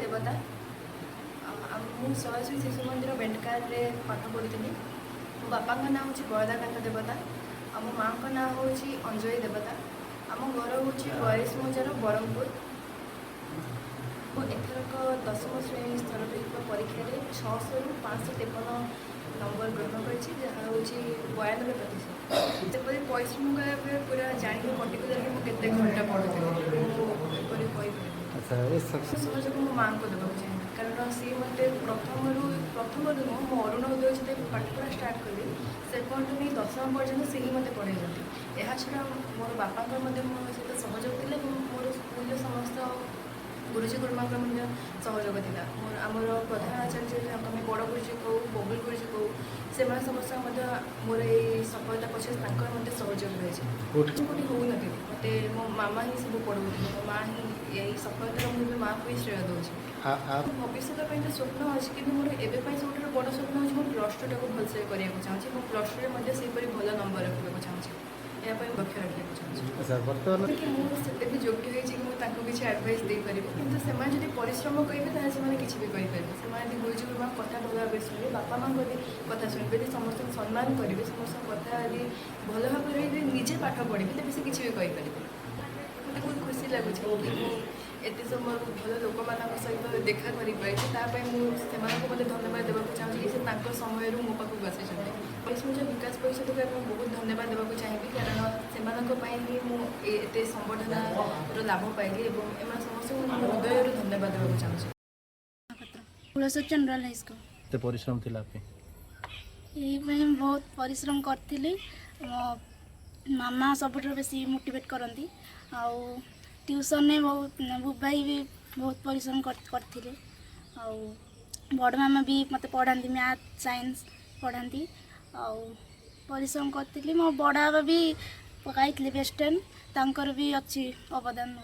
देवता सरस्वती शिशु मंदिर बेंडकार पाठ पढ़ी। मो बापा ना हूँ बरदाकांत देवता आम माँ का ना हूँ अंजलि देवता। आम घर हूँ बयालीस मजार ब्रह्मपुर। एथरक 10वीं श्रेणी स्तरविक परीक्षा 600 ରୁ 553 नंबर ग्रहण कर 92%। सेपरी परिश्रम कराया पूरा जानी पर्टिकुलर मुझे घंटा पढ़ुଥିଲି सहयोग मो माँ को देवाक चाहिए कारण सी मत प्रथम मो अरुण उदय जो पाठ पढ़ा स्टार्ट कली से पॉइंट नहीं 10वीं पर्यटन से ही मत पढ़े यह छड़ा मोर बापा मो सहित सहयोग थे मोर स्कूल समस्त गुरुजी गुरुमा सहयोग था। आमर प्रधान आचार्य आम बड़ गुरुजी कहू बबुल गुरुजी कहू से समस्त मोर ये सफलता पछे मत सहयोग रही कौटी होती मत मो मामा ही सब पढ़ाऊे मो माँ ही यही सफलतार मुझे माँ को ही श्रेय दूसरी भविष्य तो स्वप्न अच्छी कि मोर एवं सब बड़ स्वप्न अच्छे मुझे +2 टाक भलसे करने चाहिए मुझे +2 से भल नंबर रखा चाहिए या लक्ष्य रखा चाहिए कि मुझे भी योग्य होती किसी एडभाइस दे पार कि से परिश्रम करेंगे किसी भी करेंगे से गुरुजी गुरुमा कथा भल भाव शुणे बापा माँ कथा शुणे समस्त सम्मान करेंगे समस्त कथा यदि भल भाव निजे पाठ पढ़े तेज से किसी भी कहीपर मत बहुत खुशी लगुच एत समय भल लोक मान सहित देखा कर मुझे धन्यवाद देवाक चाहिए कि समय मो पाक आसी परिश्रम विकास परिषद को बहुत धन्यवाद देवाक चाहिए कारण से मुझे संबर्धनार लाभ पाइली एम समस्त हृदय धन्यवाद देवाक चाहिए। चंद्राल हाईस्कूल परिश्रम थिला बहुत परिश्रम करी मामा सब बेसी मोटिवेट करती ट्यूशन में बहुत भाई भी बहुत परिश्रम करते बड़ मामा भी मत पढ़ाती मैथ साइंस पढ़ाती परिश्रम करी मो बड़ बाबा भी पकाई वेस्टर्न तांकर भी अच्छी अवदान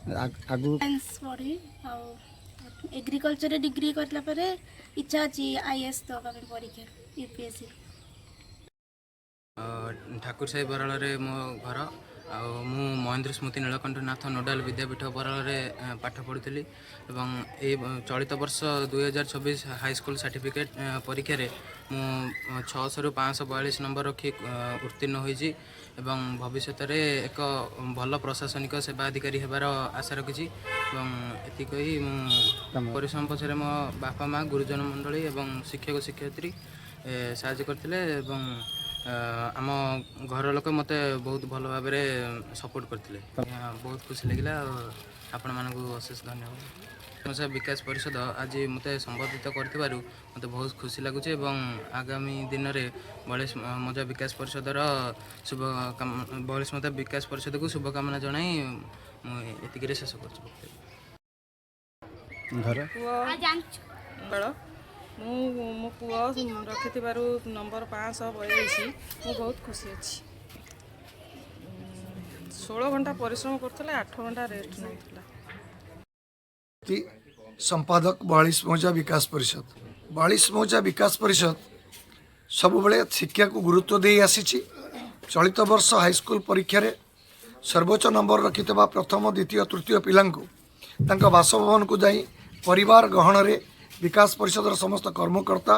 साइंस पढ़ी एग्रीकल्चर डिग्री करला इच्छा अच्छी IAS दवा परीक्षा UPSC। ठाकुर साई बराल मो घर मु महेंद्र स्मृति नीलकंठनाथ नोडाल विद्यापीठ बराल पाठ पढ़ुली एवं ये चलित वर्ष 2024 हाईस्कूल सर्टिफिकेट परीक्षा मु 600 ରୁ 542 नंबर रखी उत्तीर्ण होइछि एवं भविष्य में एक भल प्रशासनिक सेवा अधिकारी होबार आशा रखी एति कही परिश्रम पछरे मो बापा माँ गुरुजन मंडली एवं शिक्षक शिक्षयित्री साहाय्य करथिले एवं आम घर लोक मत बहुत भल भाव सपोर्ट करते बहुत खुशी लगे आपण मानक अशेष धन्यवाद। समस्या विकास परिषद आज मत संबोधित कर मत बहुत खुशी लगुच आगामी दिन में बयालीस मजा विकास परिषदर शुभ बयालीस मजा विकास परिषद को शुभकामना जनाई एतिक शेष कर मो पुआ रखि नंबर 542 मु बहुत खुशी अच्छी 16 घंटा परिश्रम करते 8 घंटा रेस्ट नहीं संपादक 42 मौजा विकास परिषद 42 मौजा विकास परिषद सब बड़े शिक्षा को गुरुत्व दे आसी चलित वर्ष हाईस्कूल परीक्षा रे सर्वोच्च नंबर रखि प्रथम द्वितीय तृतीय पिला बासभवन को जाई परिवार गहन रे विकास परिषद समस्त कर्मकर्ता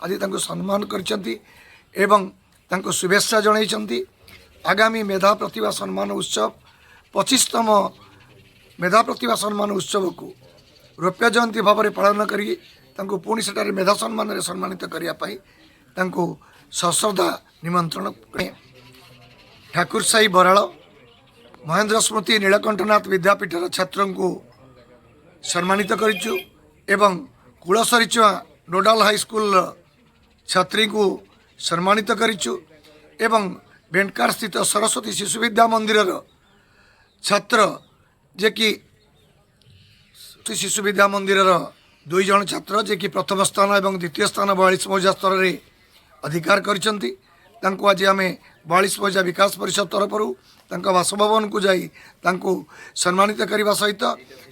आज सम्मान कर शुभेच्छा जन आगामी मेधा प्रतिभा सम्मान उत्सव 25तम मेधा प्रतिभा सम्मान उत्सव को रौप्य जयंती भाव में पालन करी पुणी सेठारे मेधा सम्मान सम्मानित करने सश्रद्धा निमंत्रण ठाकुर साई बराल महेंद्र स्मृति नीलकंठनाथ विद्यापीठर छात्र को सम्मानित करिचु एवं कुलसरीचुआ नोडाल हाईस्कूल छात्री को सम्मानित करिचु एवं बेंडकार स्थित सरस्वती शिशु विद्या मंदिर छात्र जे कि शिशु विद्या मंदिर 2 जन छात्र जे कि प्रथम स्थान एवं द्वितीय स्थान 42 मौजा स्तर में अधिकार करिसंती आज आम 42 मौजा विकास परिषद तरफ बासभवन को जाई सम्मानित करने सहित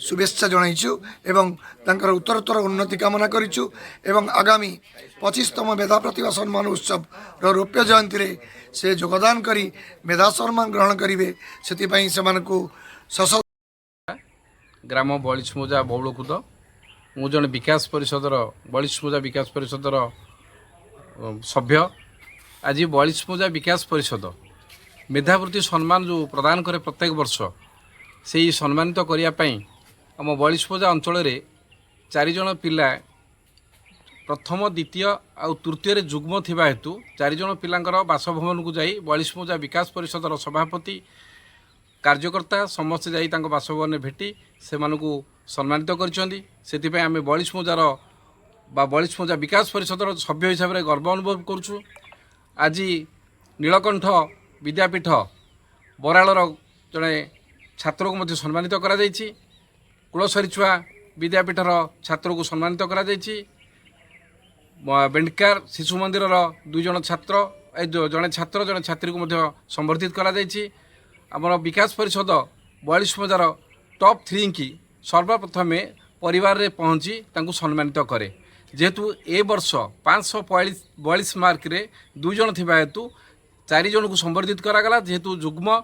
शुभेच्छा जनाइछु एवं उत्तरोत्तर उन्नति कामना करिछु एवं आगामी 25तम मेधा प्रतिभा सम्मान उत्सव रौप्य जयंती रे से योगदान करी मेधा सम्मान ग्रहण करेंगे से ग्राम बलिसमोजा बौलकुद मु जन विकास परिषदर बलिसमोजा विकास परिषदर सभ्य। आज बलिसमोजा विकास परिषद मेधावृत्ति सम्मान जो प्रदान करे प्रत्येक वर्ष से ही सम्मानित करने आम बलिसमोजा अंचल 4 जन पिला प्रथम द्वितीय आ तृतीय जुग्म थिबा हेतु 4 जन पिलांकर बासभवन को जाई बलिसमोजा विकास परिषदर सभापति कार्यकर्ता समस्त जाई तांको बासभवन भेटी से मानकु सम्मानित करछंदी। सेतिपय आमे बलिसमोजार बा बलिसमोजा विकास परिषदर सभ्य हिसाब रे गर्व अनुभव करूछु। आज नीलकंठ विद्यापीठ बरालर जड़े छात्र को मध्य सम्मानित करा जायछि। कुलसरीछुआ विद्यापीठर छात्र को सम्मानित करा जायछि। बेंडकार शिशु मंदिर 2 जन छात्र जड़े छात्र जड़े छात्री को मध्य संवर्धित करा जायछि। आमर विकास परिषद बलिसमोजार टॉप 3 की सर्वप्रथमे परिवार रे पहुँची तांको सम्मानित करे। जेहेतु ए वर्ष 542 मार्क रे 2 जन थिबा हेतु 4 जन को संवर्धित करागला। जेहेतु जुग्म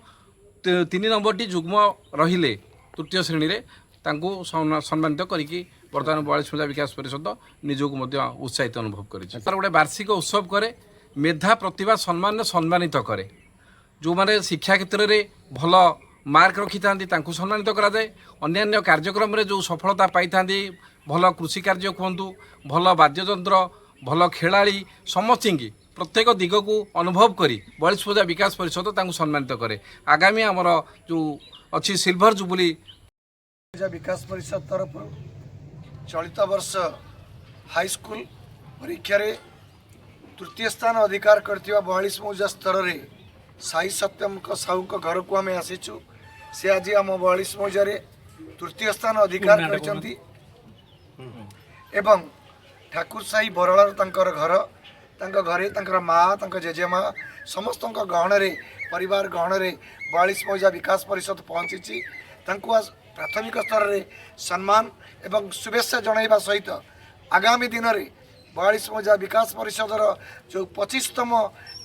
3 नंबर जुग्म रहिले तृतीय श्रेणी रे तांको सम्मानित करिकी वर्तमान बलिसमोजा विकास परिषद निजको मध्य उत्साहित अनुभव करिछि। तार गोटे वार्षिक उत्सव करे मेधा प्रतिभा सम्मान सम्मानित करे। जो माने शिक्षा क्षेत्र में भल मार्क रखि थांती तांको सम्मानित करा जाए। अन्यान्य कार्यक्रम रे जो सफलता पाई थांती भल कृषि कार्य कहतु भल वाद्ययंत्र भल खेलाड़ी समस्त की प्रत्येक दिग को अनुभव करी बलिसमोजा विकास परिषद तांको सम्मानित करे। आगामी आमर जो अच्छी सिल्वर जुबली विकास परिषद तरफ चलित वर्ष हाईस्कूल परीक्षा रे तृतीय स्थान अधिकार करथिबा बलिसमोजा स्तर रे साई सत्यम साहू घर को आम आसीचु। से आज आम बलिसमोजा रे तृतीय स्थान अधिकार करछंती एवं ठाकुर साई बरलार तांकर घर तांकर घरे तांकर माँ तांकर जेजेमा समस्त गहन रे परिवार गहन रे बलिसमोजा विकास परिषद पहुँची। तांको आज प्राथमिक स्तर रे सम्मान एवं शुभेच्छा जणाइबा सहित आगामी दिन में बलिसमोजा विकास परिषदर जो 25तम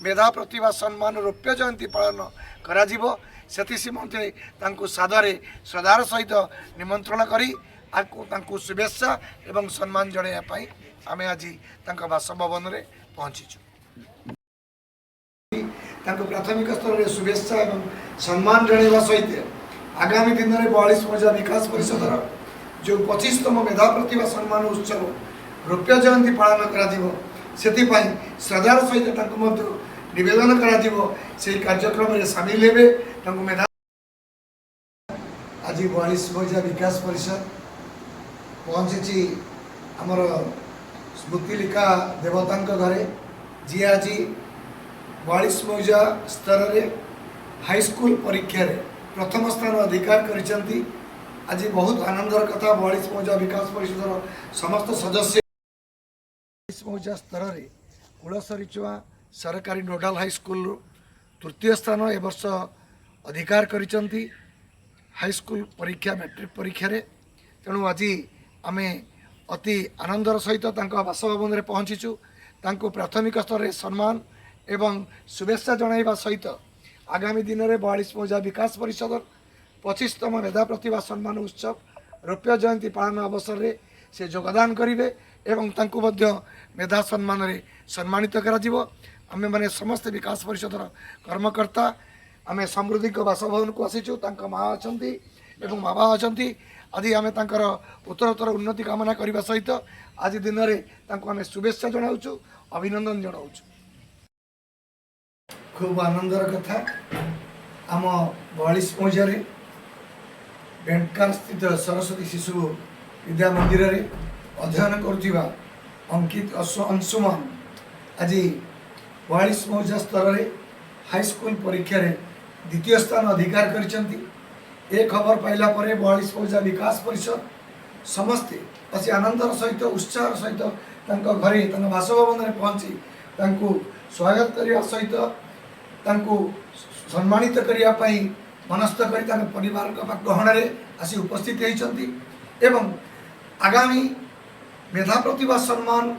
मेधा प्रतिभा सम्मान रौप्य जयंती पालन कराजिबो सेति निमंते तांको सादरे श्रद्धार सहित निमंत्रण करी तांको शुभेच्छा एवं सम्मान जणाइबा पई आमे आज तांको बासभवन रे पहुंचीछु। तांको प्राथमिक स्तर रे शुभेच्छा एवं सम्मान जणाइबा सहित आगामी दिन में बलिसमोजा विकास परिषदर जो 25तम मेधा प्रतिभा सम्मान उत्सव रौप्य जयंती पालन करा सेतिपाई श्रद्धार सहित तांको मध्य निवेदन करा से कार्यक्रम में सामिल हेबे। तांको मेधा आज बलिसमोजा विकास परिषद पहुँची आमर स्मृतिलिका देवता घरे जी आज बलिसमोजा स्तर रे हाईस्कूल परीक्षा रे प्रथम स्थान अधिकार करिसेंती। आज बहुत आनंदर कथा बलिसमोजा विकास परिषदर समस्त सदस्य बलिसमोजा स्तर रे कुलसरीचुआ सरकारी नोडाल हाईस्कूल तृतीय स्थान ए वर्ष अधिकार करिसेंती हाईस्कूल परीक्षा मैट्रिक परीक्षा रे। तेणु आज आमे अति आनंदर सहित तांको बासभवन रे पहुँचीचु। तांको प्राथमिक स्तर रे सम्मान एवं शुभेच्छा जणाइबा सहित आगामी दिन में बलिसमोजा विकास परिषद 25तम मेधा प्रतिभा सम्मान उत्सव रौप्य जयंती पालन अवसर में से योगदान करेंगे एवं तांको मध्य मेधा सम्मान रे सम्मानित कराजिबो। आमे माने समस्त विकास परिषदर कर्मकर्ता आमे समृद्धि को बासभवन को आसीचु। तांको माँ अछंती एवं बाबा अछंती। आज आमे तांकर उत्तरोत्तर उन्नति कामना करने सहित आज दिन में तांको आमे शुभेच्छा जनाउछु अभिनंदन जनाउछु। खूब आनंदर कथा आम बलिसमोजा रे बेंडकार स्थित सरस्वती शिशु विद्या मंदिर रे अध्ययन करुवा अंकित अंशुमान आज बलिसमोजा स्तर रे हाईस्कूल परीक्षा रे द्वितीय स्थान अधिकार करिसेंती। ए खबर पाइला परे बलिसमोजा विकास परिषद समस्ते अति आनंदर सहित उत्साह सहित तांको घरे तांको बासभवन रे पहुंची तांको स्वागत करने सहित तांको सम्मानित करने मनस्थ कर परिवार गहन आसी उपस्थित होती एवं आगामी मेधा प्रतिभा सम्मान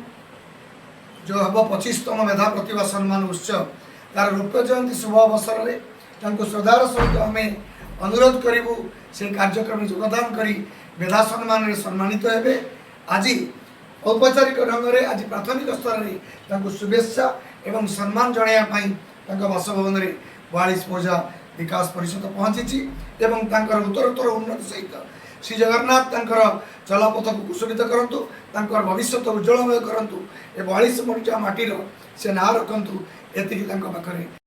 जो हम 25तम मेधा प्रतिभा सम्मान उत्सव तार रौप्य जयंती शुभ अवसर में श्रद्धार सहित आम अनुरोध करूँ से कार्यक्रम योगदान करी मेधा सम्मान सम्मानित हेबे। आज औपचारिक ढंग से आज प्राथमिक स्तर में शुभेच्छा एवं सम्मान जनायापाई बासभवन में 42 पूजा विकास परिषद पहुँची एवं उत्तरोत्तर उन्नति सहित श्री जगन्नाथ चलापथ को कुशलित करूँ भविष्य उज्जवलमय करूँ। 42 मटिया माटीर से ना रखु ये पाखे